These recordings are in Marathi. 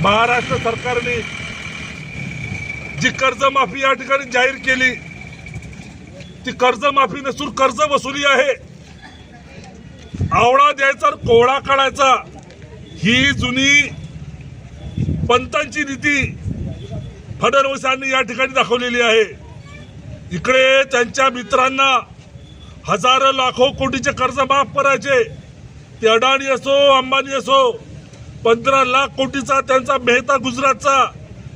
महाराष्ट्र सरकारने जी कर्जमाफी या ठिकाणी जाहीर केली ती कर्जमाफी नसून कर्ज वसुली आहे। आवळा द्यायचा कोवळा काढायचा ही जुनी पंतांची नीती फडणवीसांनी या ठिकाणी दाखवलेली आहे। इकडे त्यांच्या मित्रांना हजारो लाखो कोटीचे कर्ज माफ करायचे, ते अडाणी असो अंबानी असो। 15 लाख कोटीचा त्यांचा मेहता गुजरातचा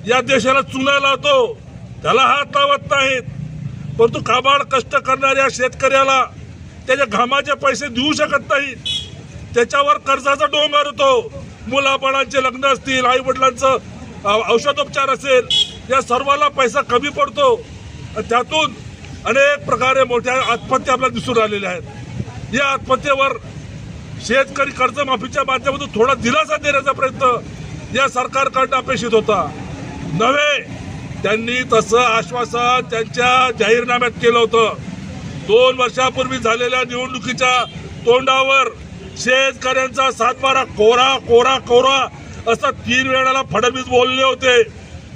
या देशाला चुना लावतो, त्याला हात लावत नाहीत। परंतु काबाड कष्ट करणाऱ्या शेतकऱ्याला त्याच्या घामाचे पैसे देऊ शकत नाहीत, त्याच्यावर कर्जाचा डोंगर होतो। मुलाबाळांचे लग्न असतील, आई वडिलांचं औषधोपचार असेल, या सर्वाला पैसा कमी पडतो। त्यातून अनेक प्रकारे मोठ्या आत्महत्या आपल्याला दिसून आलेल्या आहेत। या आत्महत्येवर शेतकरी कर्जमाफीच्या माध्यमातून थोडा दिलासा देण्याचा प्रयत्न या सरकारकडून अपेक्षित होता नव्हे। त्यांनी तसं आश्वासन त्यांच्या जाहीरनाम्यात केलं होतं। 2 वर्षापूर्वी झालेल्या निवडणुकीच्या तोंडावर शेतकऱ्यांचा 7-12 कोरा कोरा कोरा असं 3 वेळाला फडणवीस बोलले होते।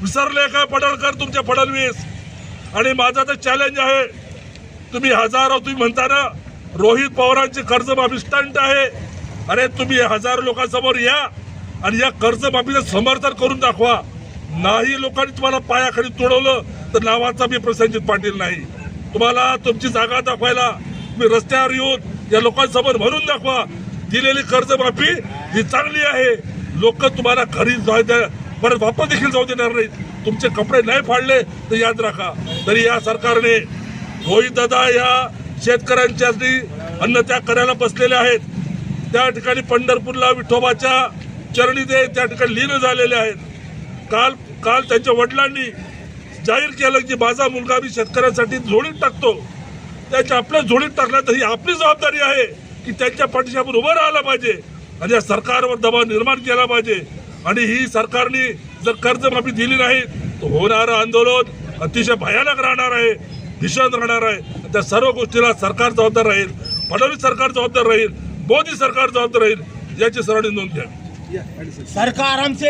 विसरले काय पडळकर तुमचे फडणवीस? आणि माझा तर चॅलेंज आहे, तुम्ही तुम्ही म्हणता ना रोहित पवारांची कर्जमाफी स्टंट आहे। अरे तुम्ही 1000 लोकांसमोर या आणि या कर्जमाफीचं समर्थन करून दाखवा। नाही लोकांनी तुम्हाला पायाखाली तोडवलं तर नावाचा मी प्रसेनजित पाटील नाही। तुम्हाला तुमची जागा दाखवायला मी रस्त्यावर येऊन या लोकांसमोर म्हणून दाखवा, दिलेली कर्जमाफी ही चांगली आहे। लोक तुम्हाला घरी परत वापस देखील जाऊ देणार नाहीत। तुमचे कपडे नाही फाडले तर याद राखा। तरी या सरकारने रोहित दादा या शेतकऱ्यांच्यासाठी अन्नत्याग करायला बसलेले आहेत। त्या ठिकाणी पंढरपूरला विठोबाच्या चरणी ते त्या ठिकाणी लीन झालेले आहेत। काल त्यांच्या वडिलांनी जाहीर केलं की माझा मुलगा मी शेतकऱ्यांसाठी झोळीत टाकतो। त्याच्या आपल्या झोळीत टाकला तर ही आपली जबाबदारी आहे की त्यांच्या पाठीशी आपण उभं राहायला पाहिजे आणि या सरकारवर दबाव निर्माण केला पाहिजे। आणि ही सरकारने जर कर्जमाफी दिली नाही तर होणारं आंदोलन अतिशय भयानक राहणार आहे, भीषण राहणार आहे। त्या सर्व गोष्टीला सरकार जबाबदार राहील, फडणवीस सरकार जबाबदार राहील, मोदी सरकार जबाबदार राहील, याची सर्वांनी नोंद घ्यावी। सरकार आमचे